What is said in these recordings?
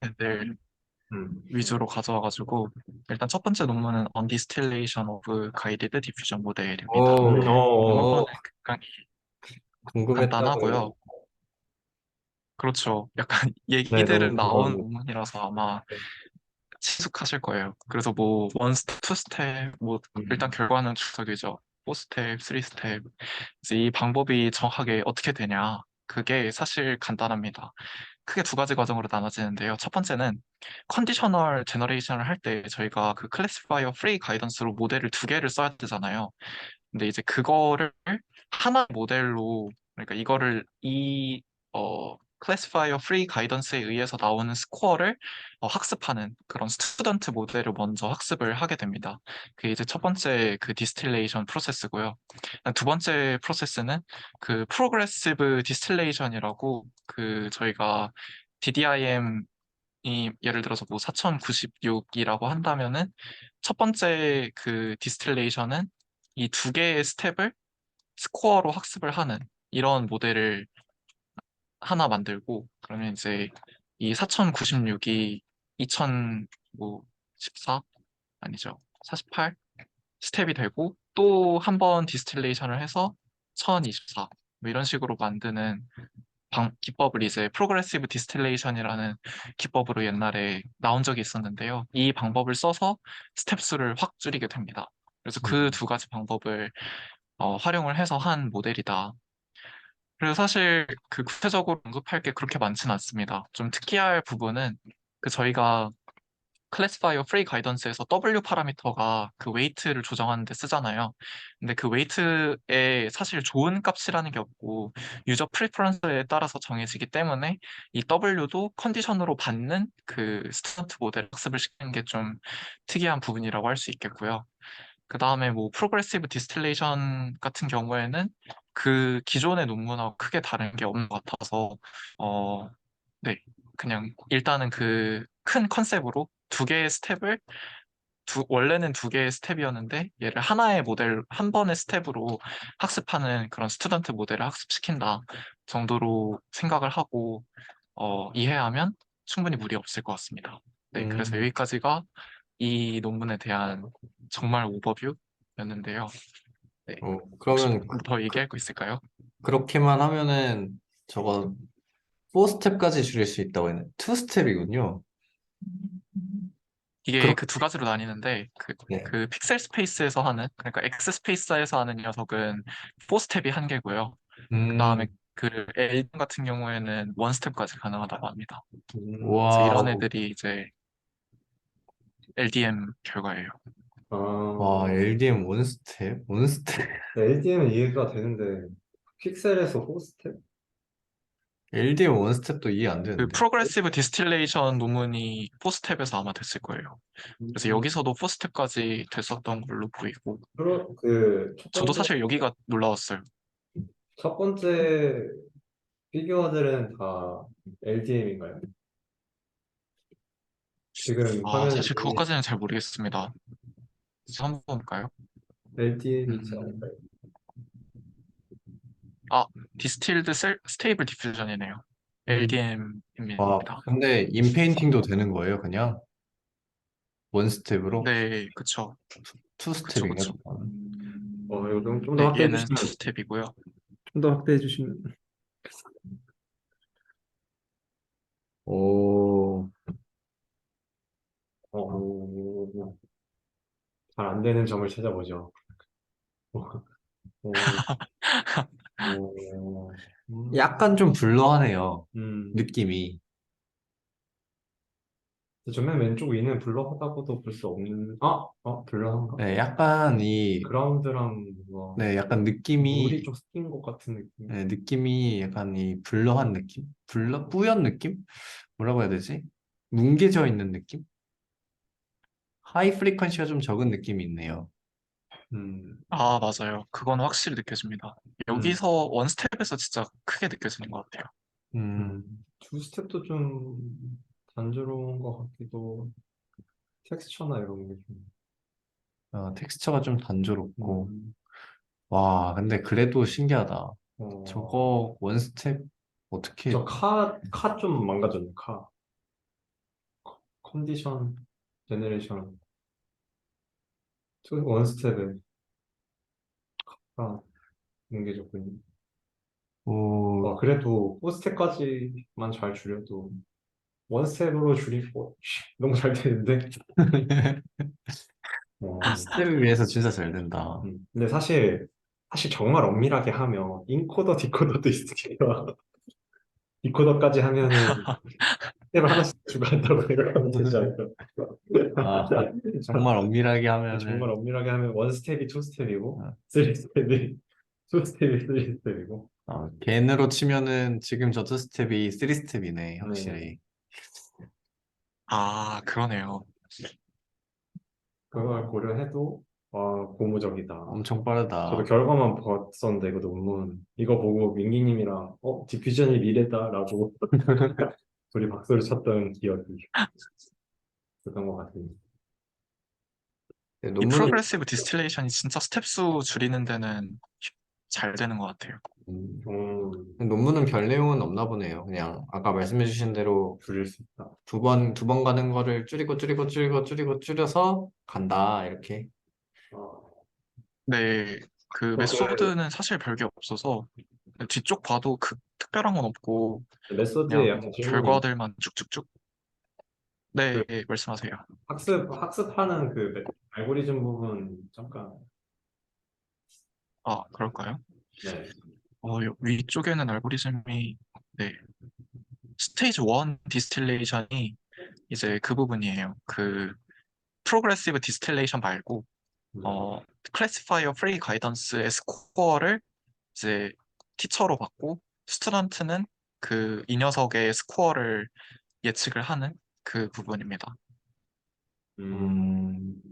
타입들 음. 위주로 가져와가지고 일단 첫 번째 논문은 On Distillation of Guided Diffusion 모델입니다. 어, 논문은 어, 굉장히 간단하고요. 궁금했다고. 그렇죠. 약간 네, 너무 얘기들은 나온 감사합니다. 논문이라서 아마 친숙하실 거예요. 그래서 뭐 원스텝, 투스텝, 뭐 일단 음. 결과는 주석이죠. 4스텝, 3스텝. 이제 이 방법이 정확하게 어떻게 되냐? 그게 사실 간단합니다. 크게 두 가지 과정으로 나눠지는데요. 첫 번째는 컨디셔널 제너레이션을 할 때 저희가 그 클래시파이어 프리 가이던스로 모델을 두 개를 써야 되잖아요. 근데 이제 그거를 하나 모델로, 그러니까 이거를 클래시파이어 프리 가이던스에 의해서 나오는 스코어를 학습하는 그런 스튜던트 모델을 먼저 학습을 하게 됩니다. 그게 이제 첫 번째 그 디스틸레이션 프로세스고요. 두 번째 프로세스는 그 프로그레시브 디스틸레이션이라고, 그 저희가 DDIM 이 예를 들어서 뭐 4096이라고 한다면은 첫 번째 그 디스틸레이션은 이 두 개의 스텝을 스코어로 학습을 하는 이런 모델을 하나 만들고, 그러면 이제 이 4096이 2014 아니죠, 48 스텝이 되고, 또 한 번 디스틸레이션을 해서 1024 뭐 이런 식으로 만드는 기법을 이제 프로그레시브 디스틸레이션이라는 기법으로 옛날에 나온 적이 있었는데요. 이 방법을 써서 스텝 수를 확 줄이게 됩니다. 그래서 그 음. 두 가지 방법을 활용을 해서 한 모델이다. 그래서 사실 그 구체적으로 언급할 게 그렇게 많지는 않습니다. 좀 특이할 부분은 그 저희가 클래시파이어 프리 가이던스에서 W 파라미터가 그 웨이트를 조정하는 데 쓰잖아요. 근데 그 웨이트에 사실 좋은 값이라는 게 없고 유저 프리퍼런스에 따라서 정해지기 때문에 이 W도 컨디션으로 받는 그 스튜던트 모델 학습을 시키는 게 좀 특이한 부분이라고 할 수 있겠고요. 그 다음에 뭐 프로그레시브 디스틸레이션 같은 경우에는 그 기존의 논문하고 크게 다른 게 없는 것 같아서 어, 네, 그냥 일단은 그 큰 컨셉으로 두 개의 스텝을 원래는 두 개의 스텝이었는데 얘를 하나의 모델 한 번의 스텝으로 학습하는 그런 스튜던트 모델을 학습시킨다 정도로 생각을 하고 이해하면 충분히 무리 없을 것 같습니다. 네, 그래서 음. 여기까지가 이 논문에 대한 정말 오버뷰였는데요. 네, 혹시 그러면 더 얘기할 거 있을까요? 그렇게만 하면은 저거 4스텝까지 줄일 수 있다고 했네. 2스텝이군요. 이게 그렇 그 두 가지로 나뉘는데 네. 그 픽셀 스페이스에서 하는, 그러니까 X 스페이스에서 하는 녀석은 4스텝이 한 개고요. 그 다음에 음. 그 L 같은 경우에는 원 스텝까지 가능하다고 합니다. 그래서 이런 와우. 애들이 이제 LDM 결과예요. 와, LDM 원스텝? 원스텝? LDM은 이해가 되는데 픽셀에서 4스텝? LDM 원스텝도 이해 안 그 되는데. 프로그레시브 디스틸레이션 논문이 4스텝에서 아마 됐을 거예요. 그래서 음, 여기서도 4스텝까지 됐었던 걸로 보이고, 그첫 저도 번째 사실 여기가 놀라웠어요. 첫 번째 피규어들은 다 LDM인가요? 지금 아, 화면에 사실 보이는 그것까지는 잘 모르겠습니다. 그래서 한번 볼까요? LDM이지 음, 않을까요? 아, 디스틸드 스테이블 디퓨전이네요. 음, 와, LDM입니다. 근데 인페인팅도 되는 거예요, 그냥? 원스텝으로? 네, 그쵸. 그쵸, 투스텝인가? 그쵸. 이거 좀 더 네, 확대해 얘는 주시면 투스텝이고요. 좀 더 확대해 주시면 오, 잘 안 되는 점을 찾아보죠. 오, 오, 약간 좀 블러하네요, 음. 느낌이. 정면 왼쪽 위는 블러하다고도 볼 수 없는, 블러한가? 네, 약간 그라운드랑 뭔가 네, 약간 물이 느낌이, 좀 섞인 것 같은 느낌. 네, 느낌이 약간 블러한 느낌? 뿌연 느낌? 뭐라고 해야 되지? 뭉개져 있는 느낌? 하이 프리퀀시가 좀 적은 느낌이 있네요. 음, 아, 맞아요. 그건 확실히 느껴집니다. 음, 여기서 원스텝에서 진짜 크게 느껴지는 것 같아요. 두 스텝도 좀 단조로운 것 같기도, 텍스처나 이런 게 좀, 텍스처가 좀 단조롭고. 음, 와, 근데 그래도 신기하다. 어, 저거 원스텝? 어떻게, 카 좀 망가졌네, 카. 컨디션, 제너레이션, 원스텝에 카 뭉개졌군요. 오, 그래도 4스텝까지만 잘 줄여도 원스텝으로 줄이고 너무 잘 되는데. 어, 스텝에 비해서 진짜 잘 된다. 근데 사실 정말 엄밀하게 하면 인코더, 디코더도 있으니까 디코더까지 하면은 스텝을 하나씩 추가한다고 생각하면 되지 않을까? 아, 정말 엄밀하게 정말 하면은, 엄밀하게 하면 원스텝이 투스텝이고 어, 쓰리스텝이 투스텝이 쓰리스텝이고. 겐으로 치면은 지금 저 투스텝이 3스텝이네, 네, 확실히. 아, 그러네요. 그걸 고려해도 고무적이다. 엄청 저도 빠르다. 결과만 봤었는데 그 논문 이거 보고 민기님이랑 디퓨전이 미래다라고 둘이 박수를 쳤던 기억이 있었던 것 같습니다. 네, 이 논문은, 프로그레시브 디스틸레이션이 진짜 스텝 수 줄이는 데는 잘 되는 것 같아요. 음, 좀 논문은 별 내용은 없나 보네요. 그냥 아까 말씀해주신 대로 줄일 수 있다. 두 번 가는 거를 줄여서 간다, 이렇게. 어, 네, 그 그 메소드는 사실 별게 없어서 뒤쪽 봐도 특별한 건 없고 메소드에 그냥 약간 질문이 있는데, 결과들만 쭉쭉쭉. 네, 그 말씀하세요. 학습하는 그 알고리즘 부분 잠깐. 아, 그럴까요? 네. 위쪽에는 알고리즘이 네, 스테이지 1 디스틸레이션이 이제 그 부분이에요. 그 프로그레시브 디스틸레이션 말고 네. 어 클래시파이어 프리 가이던스의 스코어를 이제 티처로 받고 스튜던트는 그 이 녀석의 스코어를 예측을 하는 그 부분입니다. 음, 음,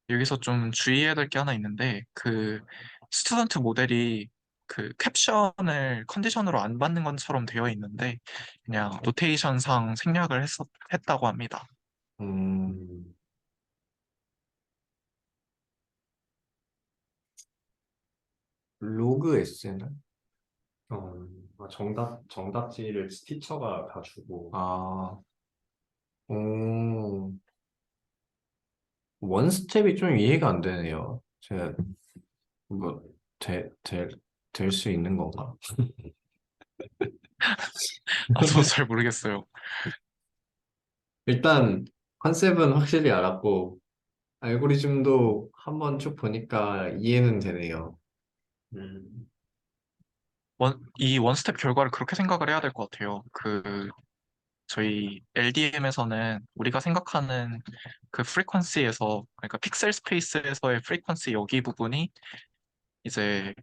여기서 좀 주의해야 될 게 하나 있는데 그 스튜던트 모델이 그 캡션을 컨디션으로 안 받는 것처럼 되어 있는데 그냥 노테이션상 생략을 했다고 합니다. 음, 음, 로그 S는? 정답지를 티처가 다 주고. 아, 오, 원 스텝이 좀 이해가 안 되네요. 제가, 뭐, 될 수 있는 건가? 아, 저도 잘 모르겠어요. 일단, 컨셉은 확실히 알았고, 알고리즘도 한번 쭉 보니까 이해는 되네요. 음, 이 원스텝 결과를 그렇게 생각을 해야 될 것 같아요. 저희 LDM에서는 우리가 생각하는 그 프리퀀시에서, 그러니까 픽셀 스페이스에서의 프리퀀시 여기 부분이 이제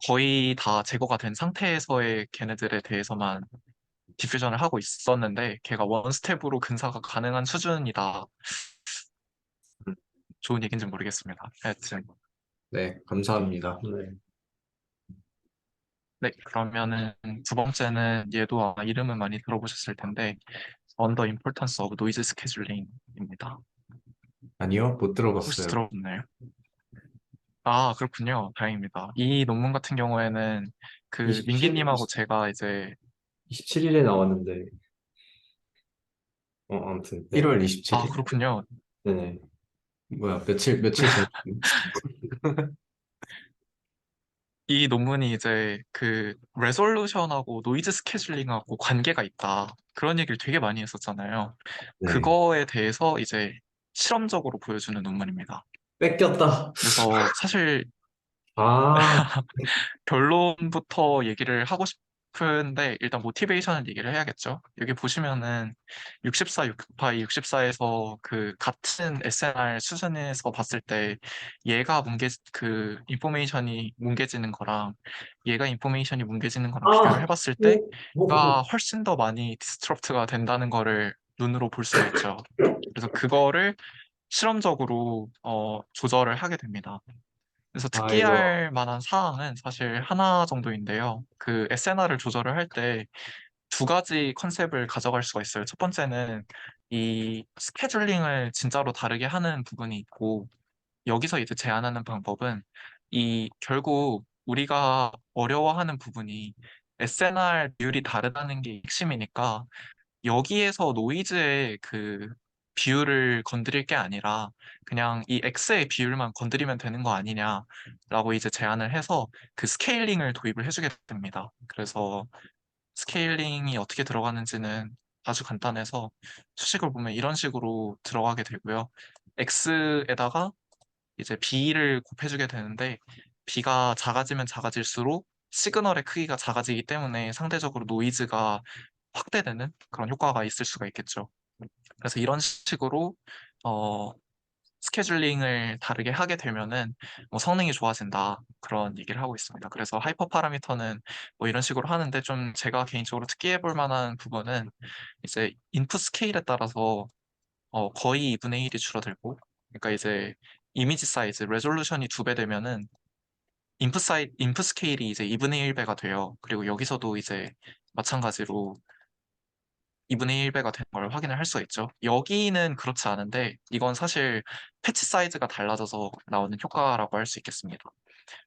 거의 다 제거가 된 상태에서의 걔네들에 대해서만 디퓨전을 하고 있었는데, 걔가 원스텝으로 근사가 가능한 수준이다. 좋은 얘기인지 모르겠습니다. 하여튼. 네, 감사합니다. 네. 네, 그러면은 두 번째는 얘도 아마 이름은 많이 들어보셨을 텐데, Under Importance of Noise Scheduling입니다. 아니요, 못 혹시 들어봤어요. 들어봤나요? 아, 그렇군요. 다행입니다. 이 논문 같은 경우에는 그 27, 민기님하고 제가 이제 27일에 나왔는데, 아무튼, 네. 1월 아, 27일? 그렇군요. 네네. 뭐야, 며칠 전. 이 논문이 이제 그 레졸루션하고 노이즈 스케줄링하고 관계가 있다. 그런 얘기를 되게 많이 했었잖아요. 네. 그거에 대해서 이제 실험적으로 보여주는 논문입니다. 뺏겼다. 그래서 사실 아, 결론부터 얘기를 하고 싶은데 일단 모티베이션을 얘기를 해야겠죠. 여기 보시면은 64, 6파이 64에서 그 같은 SNR 수준에서 봤을 때 얘가 그 인포메이션이 뭉개지는 거랑 얘가 인포메이션이 뭉개지는 거랑 비교를 아, 해봤을 때 오, 오, 얘가 훨씬 더 많이 디스트럭트가 된다는 거를 눈으로 볼 수가 있죠. 그래서 그거를 실험적으로 조절을 하게 됩니다. 그래서 이거, 특기할 만한 사항은 사실 하나 정도인데요. 그 SNR을 조절을 할 때 두 가지 컨셉을 가져갈 수가 있어요. 첫 번째는 이 스케줄링을 진짜로 다르게 하는 부분이 있고, 여기서 이제 제안하는 방법은 결국 우리가 어려워하는 부분이 SNR 비율이 다르다는 게 핵심이니까 여기에서 노이즈의 그 비율을 건드릴 게 아니라 그냥 이 X의 비율만 건드리면 되는 거 아니냐라고 이제 제안을 해서 그 스케일링을 도입을 해주게 됩니다. 그래서 스케일링이 어떻게 들어가는지는 아주 간단해서 수식을 보면 이런 식으로 들어가게 되고요. X에다가 이제 B를 곱해주게 되는데 B가 작아지면 작아질수록 시그널의 크기가 작아지기 때문에 상대적으로 노이즈가 확대되는 그런 효과가 있을 수가 있겠죠. 그래서 이런 식으로 어, 스케줄링을 다르게 하게 되면은 뭐 성능이 좋아진다 그런 얘기를 하고 있습니다. 그래서 하이퍼 파라미터는 뭐 이런 식으로 하는데 좀 제가 개인적으로 특이해 볼 만한 부분은 이제 인풋 스케일에 따라서 거의 2분의 1이 줄어들고 그러니까 이제 이미지 사이즈 레졸루션이 2배 되면은 인풋 스케일이 이제 2분의 1배가 돼요. 그리고 여기서도 이제 마찬가지로 2분의 1배가 된 걸 확인을 할 수가 있죠. 여기는 그렇지 않은데 이건 사실 패치 사이즈가 달라져서 나오는 효과라고 할 수 있겠습니다.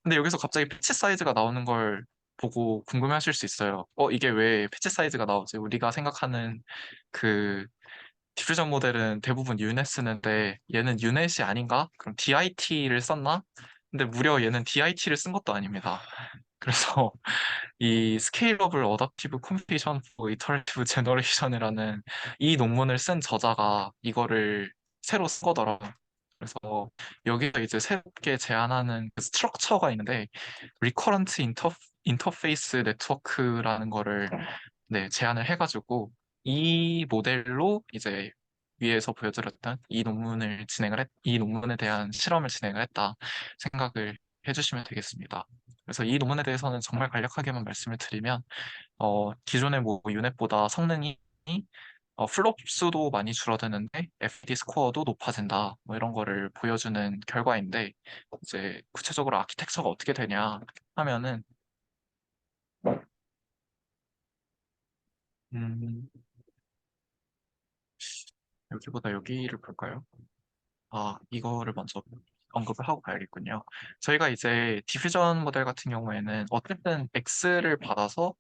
근데 여기서 갑자기 패치 사이즈가 나오는 걸 보고 궁금해하실 수 있어요. 이게 왜 패치 사이즈가 나오지? 우리가 생각하는 그 디퓨전 모델은 대부분 유넷 쓰는데 얘는 유넷이 아닌가? 그럼 DIT를 썼나? 근데 무려 얘는 DIT를 쓴 것도 아닙니다. 그래서 이 스케일러블 어댑티브 컴퓨테이션 포 이터레이티브 제너레이션이라는 이 논문을 쓴 저자가 이거를 새로 쓴 거더라고요. 그래서 여기서 이제 새롭게 제안하는 그 스트럭처가 있는데 리커런트 인터페이스 네트워크라는 거를 네, 제안을 해가지고 이 모델로 이제 위에서 보여드렸던 이 논문에 대한 실험을 진행을 했다 생각을 해주시면 되겠습니다. 그래서 이 논문에 대해서는 정말 간략하게만 말씀을 드리면, 기존의 뭐 유넷보다 성능이 플롭 수도 많이 줄어드는데 FD 스코어도 높아진다. 뭐 이런 거를 보여주는 결과인데, 이제 구체적으로 아키텍처가 어떻게 되냐 하면은, 음, 여기보다 여기를 볼까요? 이거를 먼저 언급을 하고 가야겠군요. 저희가 이제 디퓨전 모델 같은 경우에는 어쨌든 X를 받아서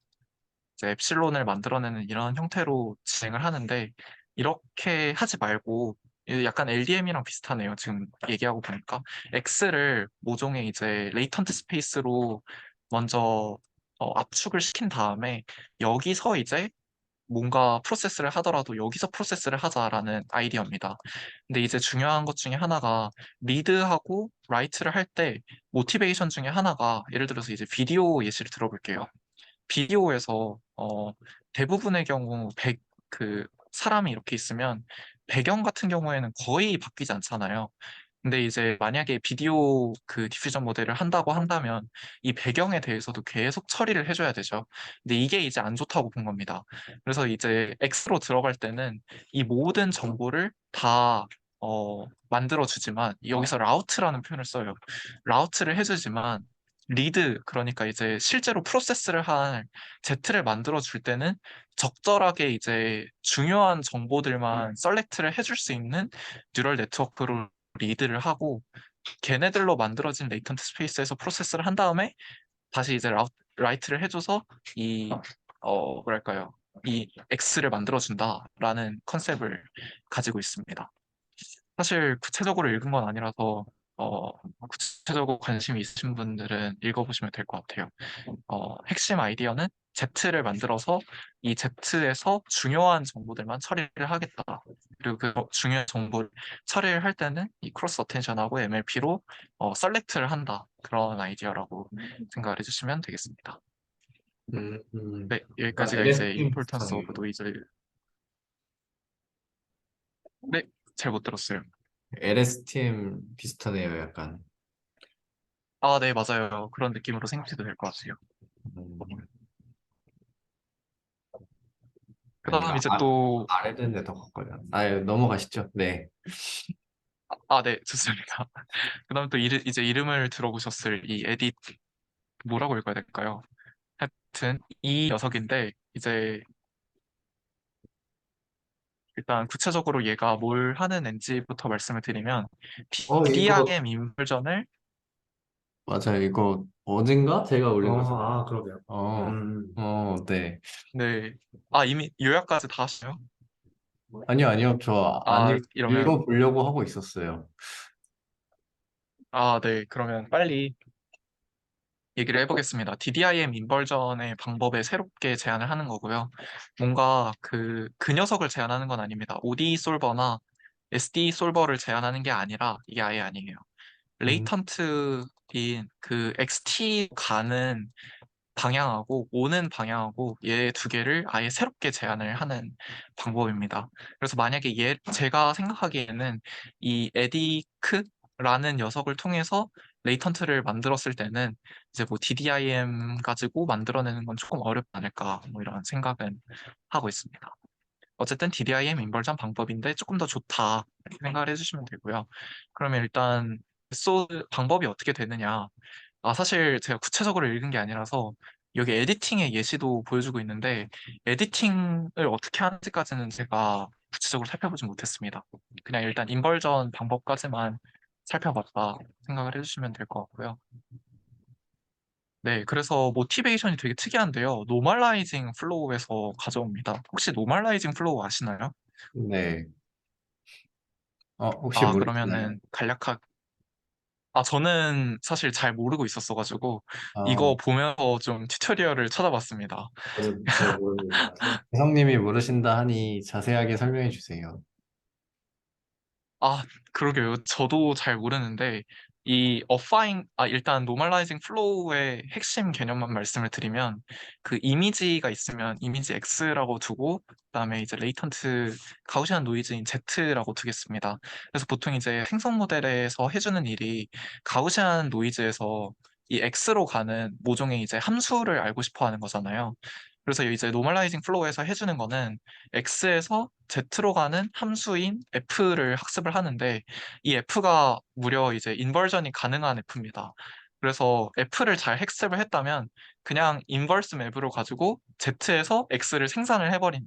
이제 엡실론을 만들어내는 이런 형태로 진행을 하는데 이렇게 하지 말고 약간 LDM이랑 비슷하네요. 지금 얘기하고 보니까 X를 모종의 이제 레이턴트 스페이스로 먼저 압축을 시킨 다음에 여기서 이제 뭔가 프로세스를 하더라도 여기서 프로세스를 하자라는 아이디어입니다. 근데 이제 중요한 것 중에 하나가 리드하고 라이트를 할 때 모티베이션 중에 하나가 예를 들어서 이제 비디오 예시를 들어볼게요. 비디오에서 대부분의 경우 그 사람이 이렇게 있으면 배경 같은 경우에는 거의 바뀌지 않잖아요. 근데 이제 만약에 비디오 그 디퓨전 모델을 한다고 한다면 이 배경에 대해서도 계속 처리를 해줘야 되죠. 근데 이게 이제 안 좋다고 본 겁니다. 그래서 이제 X로 들어갈 때는 이 모든 정보를 다 만들어주지만 여기서 라우트라는 표현을 써요. 라우트를 해주지만 리드 그러니까 이제 실제로 프로세스를 할 Z를 만들어 줄 때는 적절하게 이제 중요한 정보들만 셀렉트를 해줄 수 있는 뉴럴 네트워크로 리드를 하고 걔네들로 만들어진 레이턴트 스페이스에서 프로세스를 한 다음에 다시 이제 라이트를 해줘서 뭐랄까요 이 X를 만들어준다라는 컨셉을 가지고 있습니다. 사실 구체적으로 읽은 건 아니라서 구체적으로 관심이 있으신 분들은 읽어보시면 될 것 같아요. 핵심 아이디어는 Z를 만들어서 이 Z에서 중요한 정보들만 처리를 하겠다. 그리고 그 중요한 정보를 처리를 할 때는 이 크로스 어텐션하고 MLP로 셀렉트를 한다. 그런 아이디어라고 생각을 해주시면 되겠습니다. 네, 약간 여기까지가 이제 LSTM 임포턴스 비슷하네요. 오브 노이즈. 네, 잘 못 들었어요. LSTM 비슷하네요, 약간. 네, 맞아요. 그런 느낌으로 생각해도 될 것 같아요. 음, 그다음 아닌가? 이제 또 RLN에 더 가까워요. 넘어가시죠. 네. 네, 좋습니다. 그다음 또 이제 이름을 들어보셨을 이 에딧 뭐라고 읽어야 될까요? 하여튼 이 녀석인데 이제 일단 구체적으로 얘가 뭘 하는 앤지부터 말씀을 드리면 이거 DRM 인버전을 맞아요. 이거 어젠가 제가 올린 거죠. 아, 그러게요. 어, 네. 네. 아, 이미 요약까지 다 하시나요? 아니요, 아니요. 저 안 아, 이러면, 읽어보려고 하고 있었어요. 아, 네. 그러면 빨리 얘기를 해보겠습니다. DDIM 인버전의 방법에 새롭게 제안을 하는 거고요. 뭔가 그 녀석을 제안하는 건 아닙니다. ODE 솔버나 SD 솔버를 제안하는 게 아니라 이게 아예 아니에요. 음, 레이턴트인 그 XT 가는 방향하고 오는 방향하고 얘 두 개를 아예 새롭게 제안을 하는 방법입니다. 그래서 만약에 제가 생각하기에는 이 에디크라는 녀석을 통해서 레이턴트를 만들었을 때는 이제 뭐 DDIM 가지고 만들어내는 건 조금 어렵지 않을까 뭐 이런 생각은 하고 있습니다. 어쨌든 DDIM 인벌전 방법인데 조금 더 좋다 이렇게 생각을 해주시면 되고요. 그러면 일단 방법이 어떻게 되느냐. 아, 사실 제가 구체적으로 읽은 게 아니라서 여기 에디팅의 예시도 보여주고 있는데 에디팅을 어떻게 하는지까지는 제가 구체적으로 살펴보지 못했습니다. 그냥 일단 인버전 방법까지만 살펴봤다 생각을 해주시면 될 것 같고요. 네, 그래서 모티베이션이 되게 특이한데요. 노멀라이징 플로우에서 가져옵니다. 혹시 노멀라이징 플로우 아시나요? 네. 혹시 아, 모르시나요? 그러면은 간략하게 아, 저는 사실 잘 모르고 있었어가지고 아, 이거 보면서 좀 튜토리얼을 찾아봤습니다. 저는 잘 모릅니다. 혜성님이 모르신다 하니 자세하게 설명해 주세요. 아, 그러게요. 저도 잘 모르는데, 일단 노멀라이징 플로우의 핵심 개념만 말씀을 드리면, 그 이미지가 있으면 이미지 X라고 두고, 그다음에 이제 레이턴트 가우시안 노이즈인 Z라고 두겠습니다. 그래서 보통 이제 생성 모델에서 해주는 일이 가우시안 노이즈에서 이 X로 가는 모종의 이제 함수를 알고 싶어 하는 거잖아요. 그래서 이제 노멀라이징 플로우에서 해주는 거는 X에서 Z로 가는 함수인 F를 학습을 하는데 이 F가 무려 이제 인버전이 가능한 F입니다. 그래서 F를 잘 학습을 했다면 그냥 인버스 맵으로 가지고 Z에서 X를 생산을 해버리는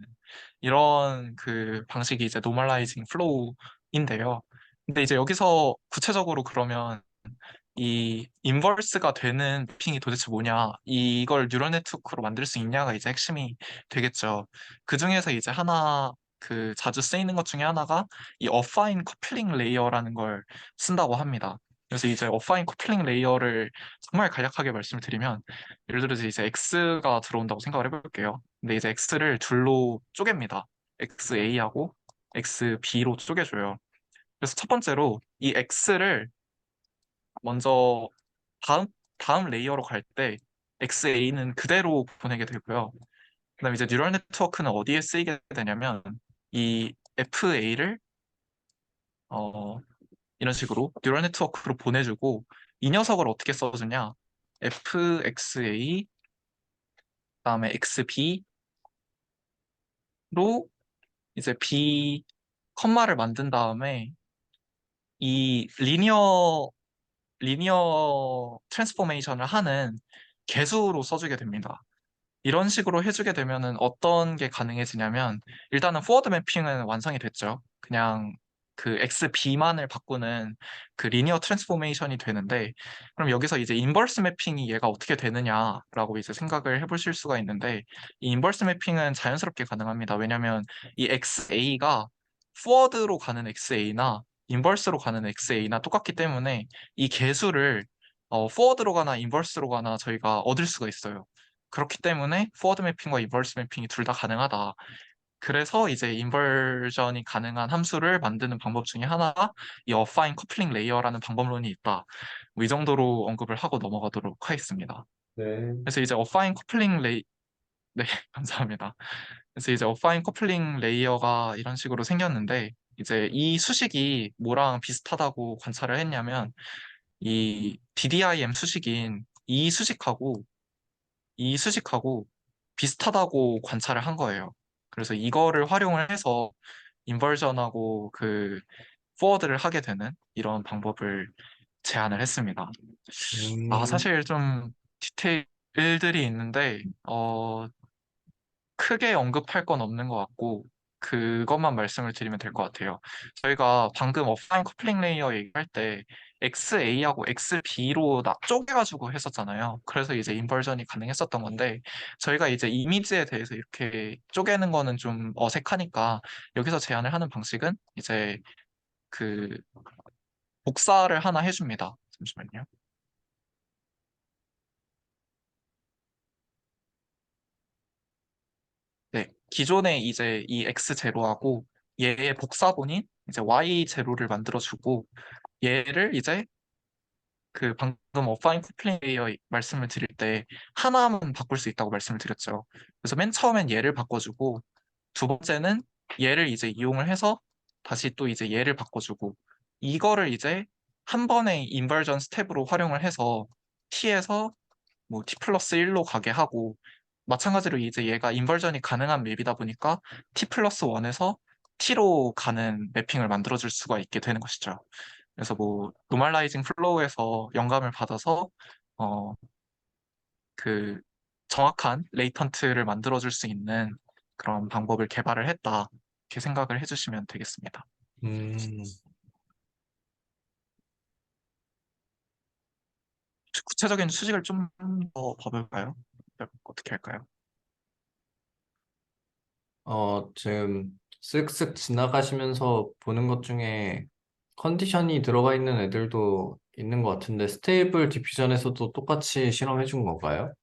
이런 그 방식이 이제 노멀라이징 플로우인데요. 근데 이제 여기서 구체적으로 그러면 이 인버스가 되는 핑이 도대체 뭐냐, 이걸 뉴럴 네트워크로 만들 수 있냐가 이제 핵심이 되겠죠. 그 중에서 이제 하나, 그 자주 쓰이는 것 중에 하나가 이 어파인 커플링 레이어라는 걸 쓴다고 합니다. 그래서 이제 어파인 커플링 레이어를 정말 간략하게 말씀을 드리면, 예를 들어서 이제 X가 들어온다고 생각을 해볼게요. 근데 이제 X를 둘로 쪼갭니다. XA하고 XB로 쪼개줘요. 그래서 첫 번째로 이 X를 먼저 다음 다음 레이어로 갈 때 XA는 그대로 보내게 되고요. 그다음에 이제 뉴럴 네트워크는 어디에 쓰이게 되냐면 이 FA를 이런 식으로 뉴럴 네트워크로 보내주고 이 녀석을 어떻게 써주냐? FXA 그다음에 XB로 이제 B 컴마를 만든 다음에 이 리니어 트랜스포메이션을 하는 개수로 써주게 됩니다. 이런 식으로 해주게 되면은 어떤 게 가능해지냐면 일단은 포워드 매핑은 완성이 됐죠. 그냥 그 XB만을 바꾸는 그 리니어 트랜스포메이션이 되는데 그럼 여기서 이제 인버스 매핑이 얘가 어떻게 되느냐라고 이제 생각을 해보실 수가 있는데 이 인버스 매핑은 자연스럽게 가능합니다. 왜냐면 이 XA가 포워드로 가는 XA나 인버스로 가는 XA나 똑같기 때문에 이 개수를 포워드로 가나 인버스로 가나 저희가 얻을 수가 있어요. 그렇기 때문에 포워드 매핑과 인버스 매핑이 둘 다 가능하다. 그래서 이제 인버전이 가능한 함수를 만드는 방법 중에 하나가 이 어파인 커플링 레이어라는 방법론이 있다. 뭐이 정도로 언급을 하고 넘어가도록 하겠습니다. 네. 그래서 이제 어파인 커플링 레이 네, 감사합니다. 그래서 이제 어파인 커플링 레이어가 이런 식으로 생겼는데 이제 이 수식이 뭐랑 비슷하다고 관찰을 했냐면 이 DDIM 수식인 이 수식하고 비슷하다고 관찰을 한 거예요. 그래서 이거를 활용을 해서 인버전하고 그 포워드를 하게 되는 이런 방법을 제안을 했습니다. 아, 음, 사실 좀 디테일들이 있는데, 크게 언급할 건 없는 것 같고, 그것만 말씀을 드리면 될 것 같아요. 저희가 방금 offline 커플링 레이어 얘기할 때 XA하고 XB로 쪼개가지고 했었잖아요. 그래서 이제 인버전이 가능했었던 건데 저희가 이제 이미지에 대해서 이렇게 쪼개는 거는 좀 어색하니까 여기서 제안을 하는 방식은 이제 그 복사를 하나 해줍니다. 잠시만요. 네, 기존에 이제 이 X0하고 얘의 복사본인 이제 Y0를 만들어주고 얘를 이제 그 방금 어파인 코플레이어 말씀을 드릴 때 하나만 바꿀 수 있다고 말씀을 드렸죠. 그래서 맨 처음엔 얘를 바꿔주고 두 번째는 얘를 이제 이용을 해서 다시 또 이제 얘를 바꿔주고 이거를 이제 한 번의 인버전 스텝으로 활용을 해서 t에서 뭐 t 플러스 1로 가게 하고 마찬가지로 이제 얘가 인버전이 가능한 맵이다 보니까 t 플러스 1에서 t로 가는 매핑을 만들어줄 수가 있게 되는 것이죠. 그래서 뭐 노멀라이징 플로우에서 영감을 받아서 어 그 정확한 레이턴트를 만들어줄 수 있는 그런 방법을 개발을 했다. 이렇게 생각을 해주시면 되겠습니다. 음, 구체적인 수식을 좀 더 봐볼까요? 어떻게 할까요? 지금 쓱쓱 지나가시면서 보는 것 중에 컨디션이 들어가 있는 애들도 있는 것 같은데 스테이블 디퓨전에서도 똑같이 실험해 준 건가요?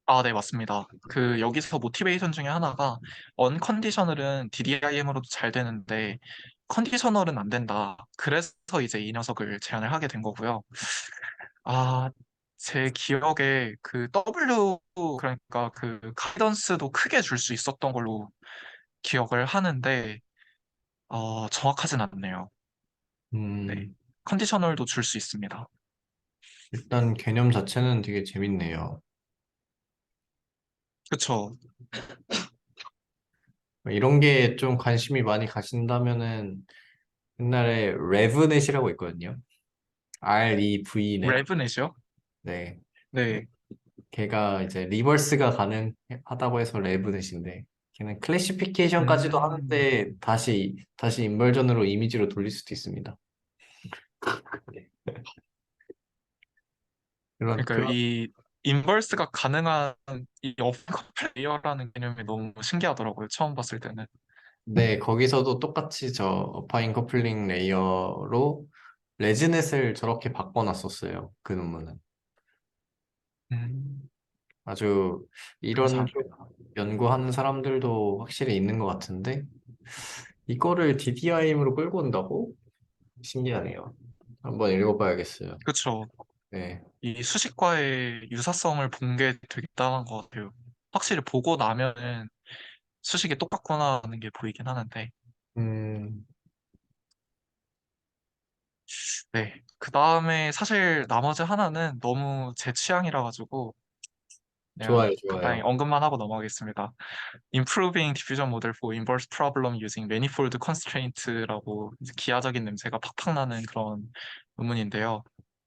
아, 네, 맞습니다. 그 여기서 모티베이션 중에 하나가 언컨디셔널은 DDIM으로도 잘 되는데 컨디셔널은 안 된다. 그래서 이제 이 녀석을 제안을 하게 된 거고요. 아, 제 기억에 그 W 그러니까 그 가이던스도 크게 줄 수 있었던 걸로 기억을 하는데 정확하진 않네요. 네. 음, 컨디셔널도 줄 수 있습니다. 일단 개념 자체는 되게 재밌네요. 그쵸. 이런 게 좀 관심이 많이 가신다면은 옛날에 레브넷이라고 있거든요. REV넷. 레브넷이요? 네. 네. 걔가 이제 리버스가 가능하다고 해서 레브넷인데 걔는 클래시피케이션까지도 음, 하는데 다시 인버전으로 이미지로 돌릴 수도 있습니다. 그런 그러니까 그런 이 인버스가 가능한 이 어플 레이어라는 개념이 너무 신기하더라고요. 처음 봤을 때는. 네, 거기서도 똑같이 저 어파인 커플링 레이어로 레즈넷을 저렇게 바꿔놨었어요. 그 논문은. 음, 아주 이런 쪽 감사합니다. 연구하는 사람들도 확실히 있는 것 같은데 이거를 DDIM으로 끌고 온다고? 신기하네요. 한번 읽어봐야겠어요. 그쵸. 네. 이 수식과의 유사성을 본 게 되게 대단한 것 같아요. 확실히 보고 나면은 수식이 똑같구나 하는 게 보이긴 하는데. 음, 네. 그 다음에 사실 나머지 하나는 너무 제 취향이라 가지고 그냥 좋아요, 간단히 좋아요. 언급만 하고 넘어가겠습니다. Improving Diffusion Model for Inverse Problem Using Manifold Constraint라고 이제 기하적인 냄새가 팍팍 나는 그런 논문인데요.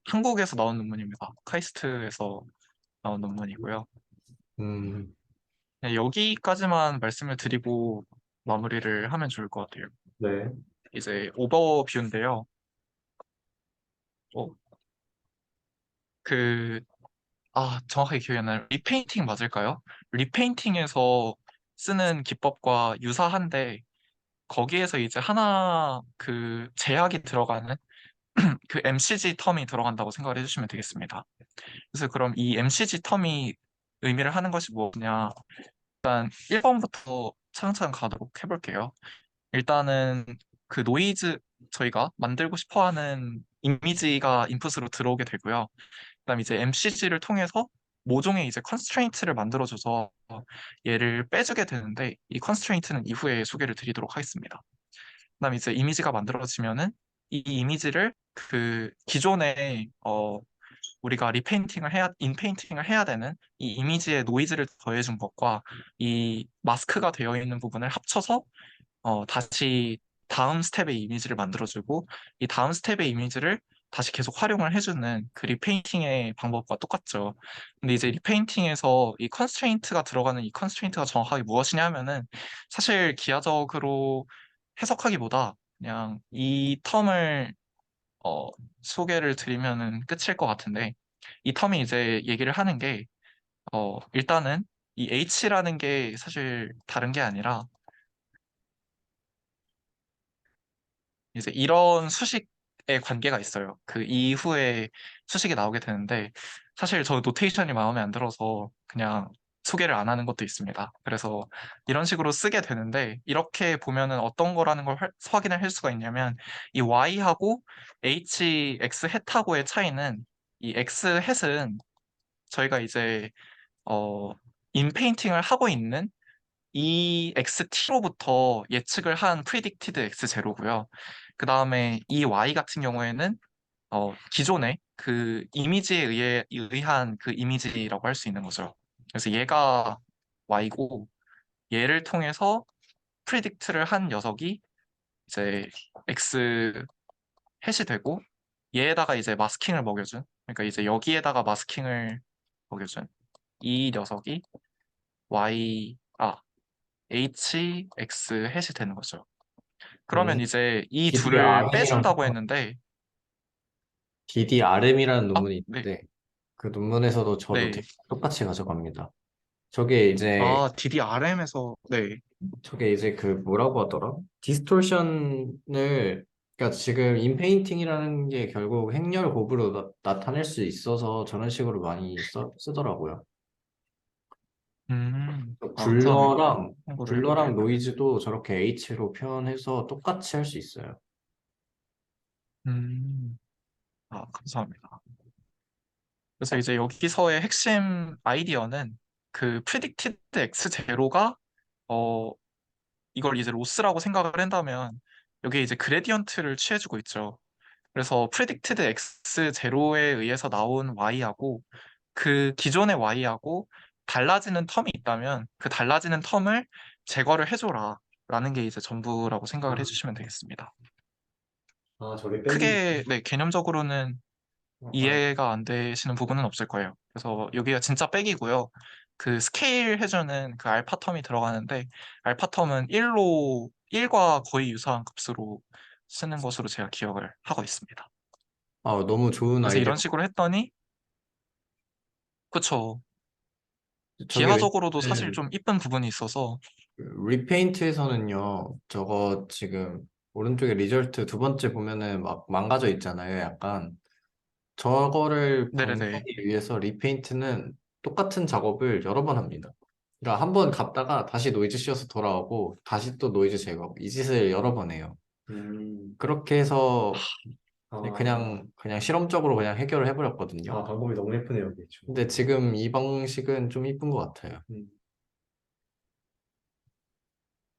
한국에서 나온 논문입니다. 카이스트에서 나온 논문이고요. 음, 네, 여기까지만 말씀을 드리고 마무리를 하면 좋을 것 같아요. 네. 이제 오버뷰인데요. 어, 그, 정확하게 기억이 안 나요. 리페인팅 맞을까요? 리페인팅에서 쓰는 기법과 유사한데 거기에서 이제 하나 그 제약이 들어가는 그 MCG 텀이 들어간다고 생각을 해주시면 되겠습니다. 그래서 그럼 이 MCG 텀이 의미를 하는 것이 뭐냐? 1번부터 차근차근 가도록 해볼게요. 일단은 그 노이즈 저희가 만들고 싶어 하는 이미지가 인풋으로 들어오게 되고요. 그다음 이제 MCG를 통해서 모종의 이제 컨스트레인트를 만들어줘서 얘를 빼주게 되는데 이 컨스트레인트는 이후에 소개를 드리도록 하겠습니다. 그다음 이제 이미지가 만들어지면은 이 이미지를 그 기존에 우리가 리페인팅을 해야 인페인팅을 해야 되는 이 이미지에 노이즈를 더해준 것과 이 마스크가 되어 있는 부분을 합쳐서 다시 다음 스텝의 이미지를 만들어주고 이 다음 스텝의 이미지를 다시 계속 활용을 해주는 그 리페인팅의 방법과 똑같죠. 근데 이제 리페인팅에서 이 컨스트레인트가 들어가는 이 컨스트레인트가 정확하게 무엇이냐 하면은 사실 기하적으로 해석하기보다 그냥 이 텀을 어, 소개를 드리면은 끝일 것 같은데, 이 텀이 이제 얘기를 하는 게 일단은 이 H라는 게 사실 다른 게 아니라 이제 이런 수식의 관계가 있어요. 그 이후에 수식이 나오게 되는데, 사실 저 노테이션이 마음에 안 들어서 그냥 소개를 안 하는 것도 있습니다. 그래서 이런 식으로 쓰게 되는데, 이렇게 보면은 어떤 거라는 걸 확인을 할 수가 있냐면, 이 y하고 h, x 햇하고의 차이는, 이 x 햇은 저희가 이제 어 인페인팅을 하고 있는 이 XT로부터 예측을 한 predicted X0고요. 그 다음에 이 Y 같은 경우에는 기존의 그 이미지에 의한 그 이미지라고 할 수 있는 거죠. 그래서 얘가 Y고 얘를 통해서 predict를 한 녀석이 이제 X 햇이 되고 얘에다가 이제 마스킹을 먹여준, 그러니까 이제 여기에다가 마스킹을 먹여준 이 녀석이 Y, HX 햇이 되는 거죠. 음, 그러면 이제 이 둘을 DDRM이랑 빼준다고 했는데, DDRM이라는 논문이 네, 있는데 그 논문에서도 저도 네. 되게 똑같이 가져갑니다. 저게 이제 DDRM에서, 네, 저게 이제 그 뭐라고 하더라? 디스토션을 그러니까 지금 인페인팅이라는 게 결국 행렬 곱으로 나타낼 수 있어서 저런 식으로 많이 쓰더라고요. 감사합니다. 블러랑 참고를 블러랑 해봐야겠다. 노이즈도 저렇게 H로 표현해서 똑같이 할 수 있어요. 음, 감사합니다. 그래서 이제 여기서의 핵심 아이디어는 그 predicted x0가 어, 이걸 이제 로스라고 생각을 한다면 여기에 이제 그레디언트를 취해주고 있죠. 그래서 predicted x0에 의해서 나온 y하고 그 기존의 y하고 달라지는 텀이 있다면 그 달라지는 텀을 제거를 해줘라 라는 게 이제 전부라고 생각을 아, 해주시면 되겠습니다. 저게 뺀, 크게 네, 개념적으로는 아, 이해가 안 되시는 부분은 없을 거예요. 그래서 여기가 진짜 백이고요. 그 스케일 해주는 그 알파 텀이 들어가는데 알파 텀은 1과 거의 유사한 값으로 쓰는 것으로 제가 기억을 하고 있습니다. 너무 좋은 그래서 아이디어. 이런 식으로 했더니 그쵸. 저게 기하적으로도 사실 왜냐면 좀 이쁜 부분이 있어서 리페인트에서는요, 저거 지금 오른쪽에 리절트 두 번째 보면은 막 망가져 있잖아요, 약간. 저거를 네네네. 방지하기 위해서 리페인트는 똑같은 작업을 여러 번 합니다. 그러니까 한 번 갔다가 다시 노이즈 씌워서 돌아오고 다시 또 노이즈 제거하고 이 짓을 여러 번 해요. 음, 그렇게 해서 아, 그냥 실험적으로 그냥 해결을 해버렸거든요. 방법이 너무 예쁘네요, 이게 좀. 근데 지금 이 방식은 좀 이쁜 것 같아요. 음,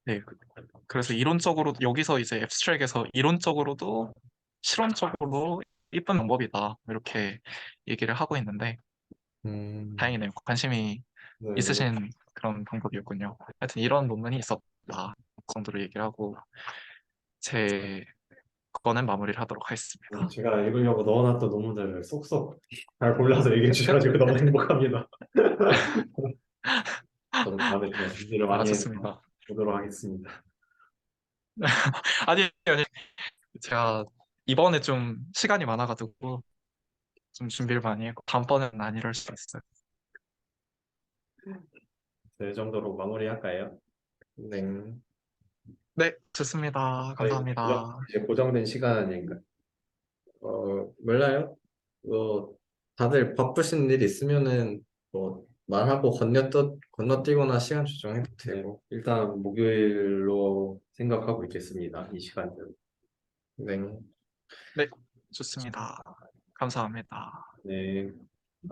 네. 그래서 이론적으로 여기서 이제 앱스트랙에서 이론적으로도 실험적으로도 이쁜 방법이다. 이렇게 얘기를 하고 있는데 음, 다행이네요. 관심이 네, 너무, 있으신 그런 방법이었군요. 하여튼 이런 논문이 있었다 정도로 얘기를 하고 제 거는 마무리를 하도록 하겠습니다. 제가 읽으려고 넣어놨던 논문들을 쏙쏙 잘 골라서 얘기해 주셔가지고 너무 행복합니다. 저도 다음에 좀 준비를 많이 해서 좋습니다. 보도록 하겠습니다. 아니, 제가 이번에 좀 시간이 많아가지고 좀 준비를 많이 했고 다음번에는 안 이럴 수 있어요. 네, 이 정도로 마무리할까요? 네. 네, 좋습니다. 저희 감사합니다. 이제 고정된 시간인가? 몰라요. 뭐, 다들 바쁘신 일 있으면은, 뭐, 말하고 건너뛰거나 시간 조정해도 네, 되고. 일단 목요일로 생각하고 있겠습니다. 이 시간은. 네. 네, 좋습니다. 감사합니다. 네.